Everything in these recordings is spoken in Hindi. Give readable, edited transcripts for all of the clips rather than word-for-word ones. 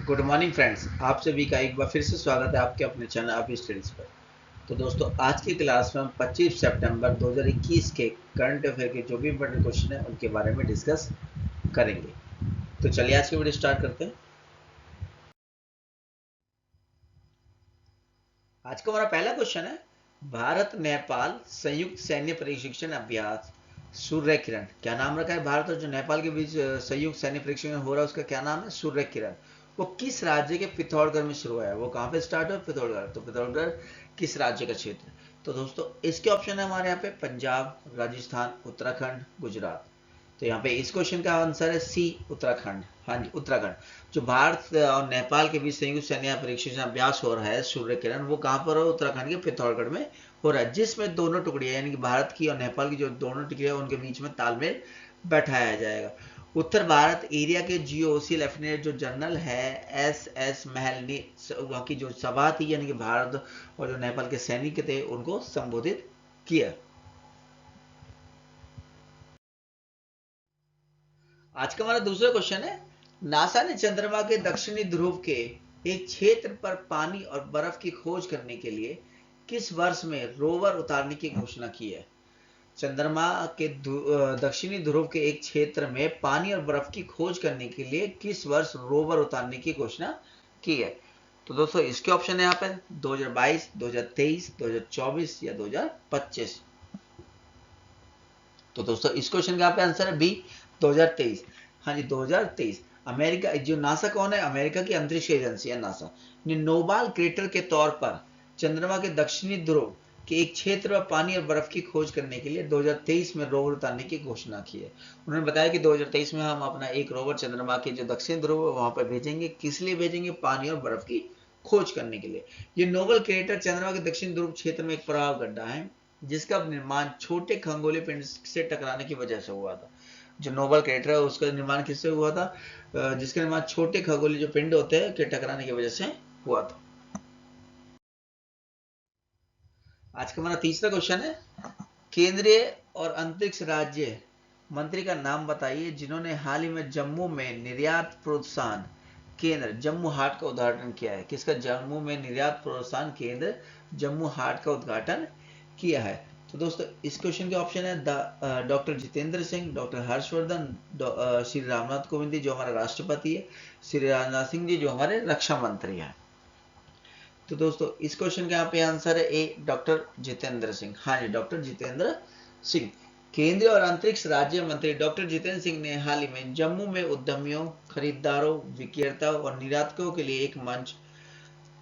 गुड मॉर्निंग फ्रेंड्स, आप सभी का एक बार फिर से स्वागत है आपके अपने चैनल अभी स्टडीज पर। तो दोस्तों, आज की क्लास में हम 25 सितंबर 2021 के करंट अफेयर के जो भी इंपॉर्टेंट क्वेश्चन है उनके बारे में डिस्कस करेंगे। तो चलिए आज की वीडियो स्टार्ट करते हैं। आज का हमारा पहला क्वेश्चन है, भारत नेपाल संयुक्त सैन्य प्रशिक्षण अभ्यास सूर्य किरण। क्या नाम रखा है? भारत और जो नेपाल के बीच संयुक्त सैन्य प्रशिक्षण हो रहा है उसका क्या नाम है? सूर्य किरण। वो किस राज्य के पिथौरागढ़ में शुरू हुआ है? वो कहाँ पे स्टार्ट हुआ? पिथौरागढ़। तो पिथौरागढ़ किस राज्य का क्षेत्र? तो दोस्तों, इसके ऑप्शन है हमारे यहाँ पे पंजाब, राजस्थान, उत्तराखंड, गुजरात। तो यहाँ पे इस क्वेश्चन का आंसर है सी, उत्तराखंड। हाँ जी, उत्तराखंड। जो भारत और नेपाल के बीच संयुक्त सैन्य प्रशिक्षण अभ्यास हो रहा है सूर्य किरण, वो कहाँ पर हो? उत्तराखंड के पिथौरागढ़ में हो रहा है, जिसमें दोनों टुकड़ियां यानी कि भारत की और नेपाल की जो दोनों टुकड़ियां उनके बीच में तालमेल बैठाया जाएगा। उत्तर भारत एरिया के जीओसी लेफ्टिनेंट जो जनरल है एस महल ने वहाँ की जो सभा थी यानी कि भारत और जो नेपाल के सैनिक थे उनको संबोधित किया। आज का हमारा दूसरा क्वेश्चन है, नासा ने चंद्रमा के दक्षिणी ध्रुव के एक क्षेत्र पर पानी और बर्फ की खोज करने के लिए किस वर्ष में रोवर उतारने की घोषणा की है? चंद्रमा के दक्षिणी ध्रुव के एक क्षेत्र में पानी और बर्फ की खोज करने के लिए किस वर्ष रोवर उतारने की घोषणा की है? तो दोस्तों, इसके ऑप्शन है यहाँ पे 2022, 2023, 2024 या 2025। तो दोस्तों, इस क्वेश्चन का यहाँ पे आंसर है बी, 2023। हाँ जी, 2023। अमेरिका जो नासा कौन है? अमेरिका की अंतरिक्ष एजेंसी है नासा ने नोबाल क्रेटर के तौर पर चंद्रमा के दक्षिणी ध्रुव के एक क्षेत्र में पानी और बर्फ की खोज करने के लिए 2023 में रोवर उतारने की घोषणा की है। उन्होंने बताया कि 2023 में हम अपना एक रोवर चंद्रमा के जो दक्षिणी ध्रुव है वहां पर भेजेंगे। किस लिए भेजेंगे? पानी और बर्फ की खोज करने के लिए। ये नोबल क्रेटर चंद्रमा के दक्षिण ध्रुव क्षेत्र में एक प्रवाह गड्ढा है जिसका निर्माण छोटे खगोलीय पिंड से टकराने की वजह से हुआ था। जो नोबल क्रेटर है उसका निर्माण किससे हुआ था? जिसका निर्माण छोटे खगोलीय जो पिंड होते हैं के टकराने की वजह से हुआ था। आज का हमारा तीसरा क्वेश्चन है, केंद्रीय और अंतरिक्ष राज्य मंत्री का नाम बताइए जिन्होंने हाल ही में जम्मू में निर्यात प्रोत्साहन केंद्र जम्मू हाट का उद्घाटन किया है। किसका? जम्मू में निर्यात प्रोत्साहन केंद्र जम्मू हाट का उद्घाटन किया है। तो दोस्तों, इस क्वेश्चन के ऑप्शन है डॉक्टर जितेंद्र सिंह, डॉक्टर हर्षवर्धन, श्री रामनाथ कोविंद जी जो हमारा राष्ट्रपति है, श्री राजनाथ सिंह जी जो हमारे रक्षा मंत्री हैं। तो दोस्तों, इस क्वेश्चन का यहाँ पे आंसर है ए, डॉक्टर जितेंद्र सिंह। हाँ जी, डॉक्टर जितेंद्र सिंह। केंद्रीय और अंतरिक्ष राज्य मंत्री डॉक्टर जितेंद्र सिंह ने हाल ही में जम्मू में उद्यमियों, खरीदारों, विक्रेताओं और निर्यातकों के लिए एक मंच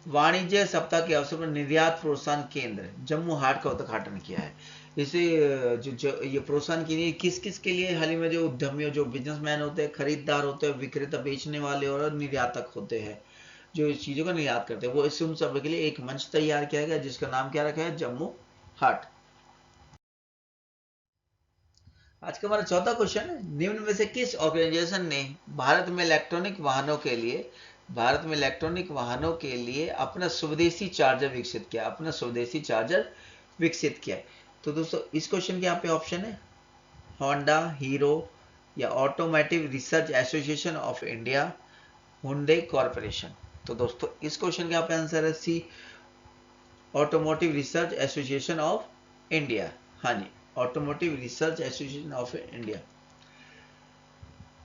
वाणिज्य सप्ताह के अवसर पर निर्यात प्रोत्साहन केंद्र जम्मू हाट का उद्घाटन किया है। इसे जो ये प्रोत्साहन के लिए किस किस के लिए? हाल ही में जो उद्यमियों, जो बिजनेसमैन होते हैं, खरीदार होते हैं, विक्रेता बेचने वाले और निर्यातक होते हैं जो इस चीजों का निर्यात करते हैं, वो इस उन सब के लिए एक मंच तैयार किया गया जिसका नाम क्या रखा है? जम्मू हाट। आज का हमारा चौथा क्वेश्चन है, निम्न में से किस ऑर्गेनाइजेशन ने भारत में इलेक्ट्रॉनिक वाहनों के लिए अपना स्वदेशी चार्जर विकसित किया? अपना स्वदेशी चार्जर विकसित किया। तो दोस्तों, इस क्वेश्चन के यहाँ पे ऑप्शन है होंडा, हीरो या automotive research association of India, Hyundai corporation. तो दोस्तों, इस क्वेश्चन का यहाँ पे आंसर है C, automotive research association of India. हाँ जी, automotive research association of India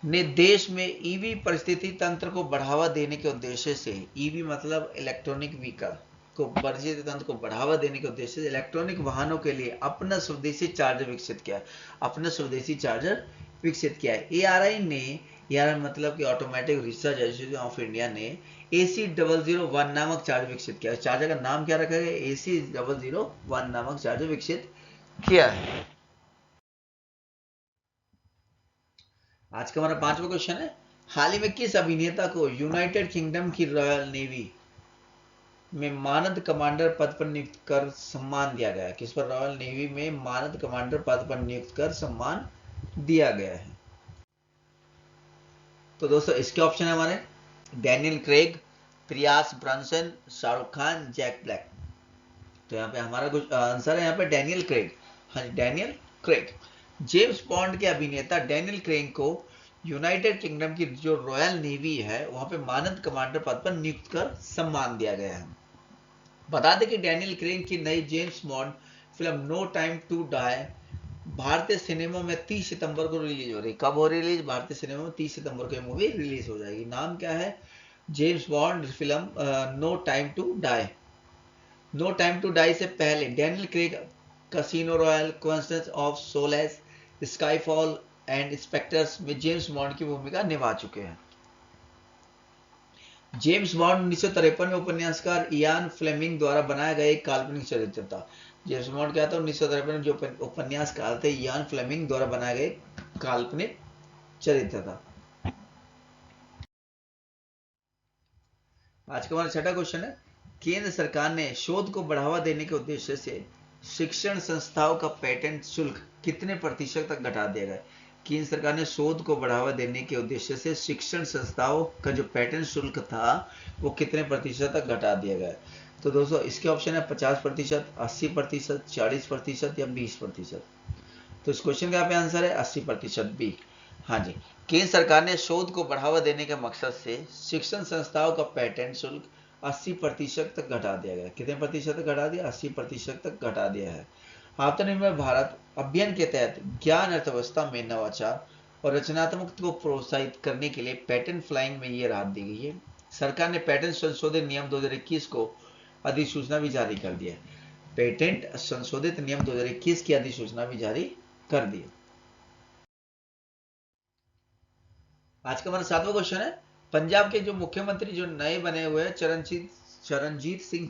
ने देश में ईवी परिस्थिति तंत्र को बढ़ावा देने के उद्देश्य से, ईवी मतलब इलेक्ट्रॉनिक व्हीकल को परिस्थिति तंत्र को बढ़ावा देने के उद्देश्य से इलेक्ट्रॉनिक वाहनों के लिए अपना स्वदेशी चार्जर विकसित किया। अपना स्वदेशी चार्जर विकसित किया है। एआरआई ने, एआरआई मतलब कि automatic research association of India ने AC001 नामक चार्जर विकसित किया। चार्जर का नाम क्या रखा गया? AC001 नामक चार्जर विकसित किया है। आज का हमारा पांचवा क्वेश्चन है, हाल ही में किस अभिनेता को यूनाइटेड किंगडम की रॉयल नेवी में मानद कमांडर पद पर नियुक्त कर सम्मान दिया गया? किस पर? रॉयल नेवी में मानद कमांडर पद पर नियुक्त कर सम्मान दिया गया है। तो दोस्तों, इसके ऑप्शन है हमारे Daniel Craig, Pierce Brosnan, Shahrukh Khan, Jack Black. तो यहाँ पे हमारा कुछ आंसर है यहाँ पे डैनियल क्रेग। हाँ जी, डैनियल क्रेग। जेम्स बॉन्ड के अभिनेता डैनियल क्रेग को यूनाइटेड किंगडम की जो रॉयल नेवी है वहां पे मानद कमांडर पद पर नियुक्त कर सम्मान दिया गया है। बता दें कि डैनियल क्रेग की नई James Bond film No Time to Die भारतीय सिनेमा में 30 सितंबर को रिलीज हो रही। कब हो रिलीज? भारतीय सिनेमा में 30 सितंबर को मूवी रिलीज हो जाएगी। नाम क्या है? James Bond film No Time to Die. No Time to Die से पहले Daniel Craig Casino Royale, questions of Solace, Skyfall and Spectres में जेम्स बॉन्ड की भूमिका निभा चुके हैं। जेम्स बॉन्ड 1953 में उपन्यासकार इयान फ्लेमिंग द्वारा बनाया गया एक काल्पनिक चरित्र था। जेम्स बॉन्ड क्या था? 1953 में जो उपन्यासकार थे इयान फ्लेमिंग द्वारा बनाया गया काल्पनिक चरित्र था। आज का हमारा छठा क्वेश्चन है, केंद्र सरकार ने शोध को बढ़ावा देने के उद्देश्य से शिक्षण संस्थाओं का पेटेंट शुल्क कितने प्रतिशत तक घटा दिया गया? केंद्र सरकार ने शोध को बढ़ावा देने के उद्देश्य से शिक्षण संस्थाओं का जो पेटेंट शुल्क था वो कितने प्रतिशत तक घटा दिया गया? तो दोस्तों इसके ऑप्शन है 50%, 80%, 40% या 20%। तो इस क्वेश्चन का यहाँ पे आंसर है 80% बी। हाँ जी, केंद्र सरकार ने शोध को बढ़ावा देने के मकसद से शिक्षण संस्थाओं का पेटेंट शुल्क 80% तक घटा दिया गया। कितने प्रतिशत तक घटा दिया? 80% तक घटा दिया है। आत्मनिर्भर भारत अभियान के तहत ज्ञान अर्थव्यवस्था में नवाचार और रचनात्मकता को प्रोत्साहित करने के लिए पेटेंट फ्लाइंग में ये राहत दी गई है। सरकार ने पेटेंट संशोधित नियम 2021 को अधिसूचना भी जारी कर दिया है। पेटेंट संशोधित नियम 2021 की अधिसूचना भी जारी कर दी। आज का हमारा सातवां क्वेश्चन है, पंजाब के जो मुख्यमंत्री जो नए बने हुए हैं चरणजीत सिंह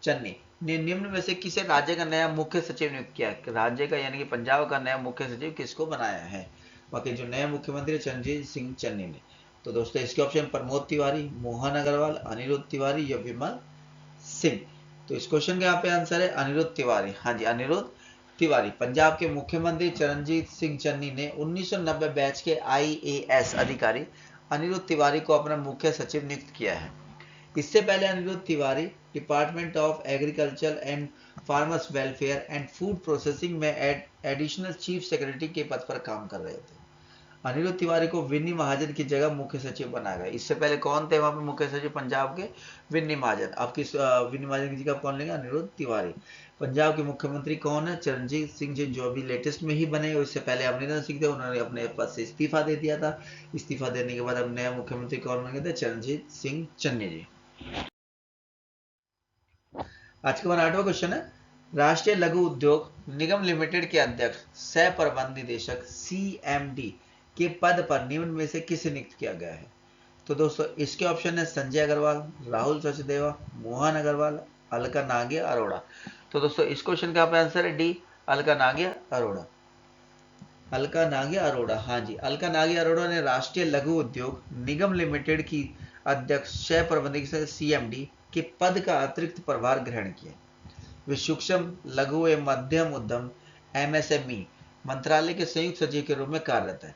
चन्नी ने निम्न में से किसे राज्य का नया मुख्य सचिव नियुक्त किया? राज्य का यानी कि पंजाब का नया मुख्य सचिव किसको बनाया है? बाकी जो नए मुख्यमंत्री चरणजीत सिंह चन्नी ने। तो दोस्तों इसके ऑप्शन प्रमोद तिवारी, मोहन अग्रवाल, अनिरुद्ध तिवारी या विमल सिंह। तो इस क्वेश्चन का यहाँ पे आंसर है अनिरुद्ध तिवारी। हाँ जी, अनिरुद्ध तिवारी। पंजाब के मुख्यमंत्री चरणजीत सिंह चन्नी ने 1990 बैच के IAS अधिकारी अनिरुद्ध तिवारी को अपना मुख्य सचिव नियुक्त किया है। इससे पहले Anirudh Tiwari Department of Agriculture and Farmers Welfare and Food Processing में एडिशनल चीफ सेक्रेटरी के पद पर काम कर रहे थे। अनिरुद्ध तिवारी को विन्नी महाजन की जगह मुख्य सचिव बनाया गया। इससे पहले कौन थे वहां पे मुख्य सचिव पंजाब के? विन्नी महाजन। अब किस विन्नी महाजन की जगह कौन लेंगे? अनिरुद्ध तिवारी। पंजाब के मुख्यमंत्री कौन है? चरणजीत सिंह जी, जो अभी लेटेस्ट में ही बने। इससे पहले अमरिंदर सिंह थे, उन्होंने अपने पद से इस्तीफा दे दिया था। इस्तीफा देने के बाद अब नया मुख्यमंत्री कौन बन गए थे? चरणजीत सिंह चन्नी जी। आज का हमारा आठवां क्वेश्चन है, राष्ट्रीय लघु उद्योग निगम लिमिटेड के अध्यक्ष सह प्रबंध निदेशक CMD के पद पर निम्न में से किसे नियुक्त किया गया है? तो दोस्तों इसके ऑप्शन है संजय अग्रवाल, राहुल सचदेवा, मोहन अग्रवाल, अलका नागिया अरोड़ा। तो दोस्तों इस क्वेश्चन का आंसर है डी, अलका नागिया अरोड़ा। अलका नागिया अरोड़ा। हाँ जी, अलका नागिया अरोड़ा ने राष्ट्रीय लघु उद्योग निगम लिमिटेड की अध्यक्ष सह प्रबंधक CMD के पद का अतिरिक्त प्रभार ग्रहण किया। वे सूक्ष्म लघु एवं मध्यम उद्यम MSME मंत्रालय के संयुक्त सचिव के रूप में कार्यरत है।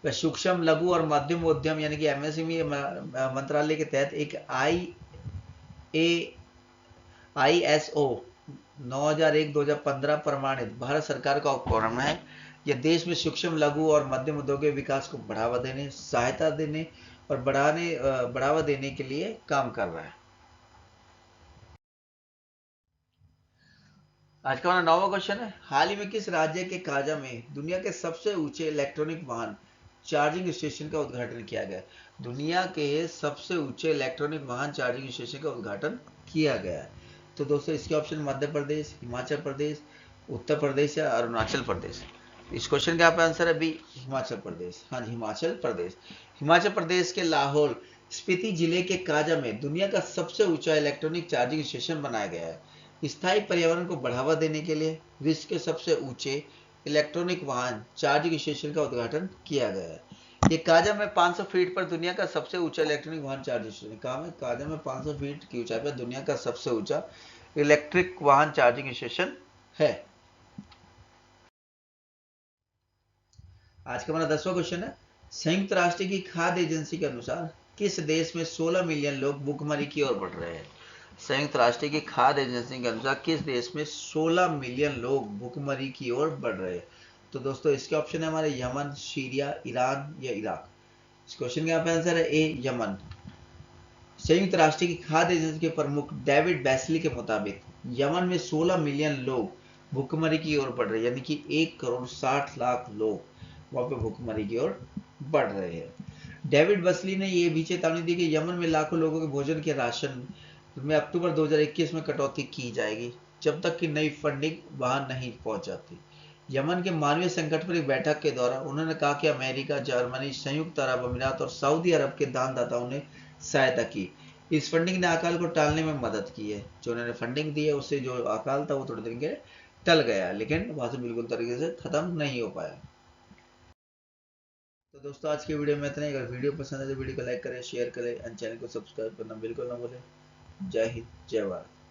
वह सूक्ष्म लघु और मध्यम उद्यम यानी कि MSME मंत्रालय के तहत एक ISO 9001-2015 प्रमाणित भारत सरकार का उपक्रम है। यह देश में सूक्ष्म लघु और मध्यम उद्योग के विकास को बढ़ावा देने, सहायता देने और बढ़ावा देने के लिए काम कर रहा है। आज का हमारा 9वां क्वेश्चन है, हाल ही में किस राज्य के काजा में दुनिया के सबसे ऊंचे इलेक्ट्रॉनिक वाहन चार्जिंग स्टेशन का उद्घाटन किया गया? दुनिया के सबसे ऊंचे इलेक्ट्रॉनिक वाहन चार्जिंग स्टेशन का उद्घाटन किया गया। तो दोस्तों इसके ऑप्शन मध्य प्रदेश, हिमाचल प्रदेश, उत्तर प्रदेश या अरुणाचल प्रदेश। इस क्वेश्चन का आंसर है बी, हिमाचल प्रदेश। हाँ जी, हिमाचल प्रदेश। हिमाचल प्रदेश के लाहौल स्पीति जिले के काजा में दुनिया का सबसे ऊंचा इलेक्ट्रॉनिक चार्जिंग स्टेशन बनाया गया है। स्थायी पर्यावरण को बढ़ावा देने के लिए विश्व के सबसे ऊंचे इलेक्ट्रॉनिक वाहन चार्जिंग स्टेशन का उद्घाटन किया गया है। ये काजा में 500 फीट पर दुनिया का सबसे ऊंचा इलेक्ट्रॉनिक वाहन चार्जिंग स्टेशन। कहाँ में? काजा में 500 फीट की ऊंचाई पर दुनिया का सबसे ऊंचा इलेक्ट्रिक वाहन चार्जिंग स्टेशन है। आज का हमारा 10वां क्वेश्चन है, संयुक्त राष्ट्र की खाद्य एजेंसी के अनुसार किस देश में 16 मिलियन लोग भुखमरी की ओर बढ़ रहे हैं? संयुक्त राष्ट्र की खाद्य एजेंसी के अनुसार किस देश में 16 मिलियन लोग भुखमरी की ओर बढ़ रहे हैं? तो दोस्तों इसके ऑप्शन है हमारे यमन, सीरिया, ईरान या इराक। इस क्वेश्चन का आंसर है ए यमन। संयुक्त राष्ट्र की खाद्य एजेंसी के प्रमुख डेविड बैसली के मुताबिक यमन में 16 मिलियन लोग भूखमरी की ओर बढ़ रहे हैं, यानी कि 1 करोड़ 60 लाख लोग वहां पे भूखमरी की ओर बढ़ रहे हैं। डेविड बसली ने यह भी चेतावनी दी कि यमन में लाखों लोगों के भोजन के राशन में अक्टूबर 2021 में कटौती की जाएगी, जब तक कि नई फंडिंग वहां नहीं पहुंच जाती। यमन के मानवीय संकट पर एक बैठक के दौरान उन्होंने कहा कि अमेरिका, जर्मनी, संयुक्त अरब अमीरात और सऊदी अरब के दानदाताओं ने सहायता की। इस फंडिंग ने अकाल को टालने में मदद की है। जो उन्होंने फंडिंग दी है उससे जो अकाल था वो थोड़े दिन के टल गया, लेकिन वहां से बिल्कुल तरीके से खत्म नहीं हो पाया। तो दोस्तों आज की वीडियो में इतना ही। अगर वीडियो पसंद है तो वीडियो को लाइक करें, शेयर करें एंड चैनल को सब्सक्राइब करना बिल्कुल ना भूलें। जय हिंद, जय भारत।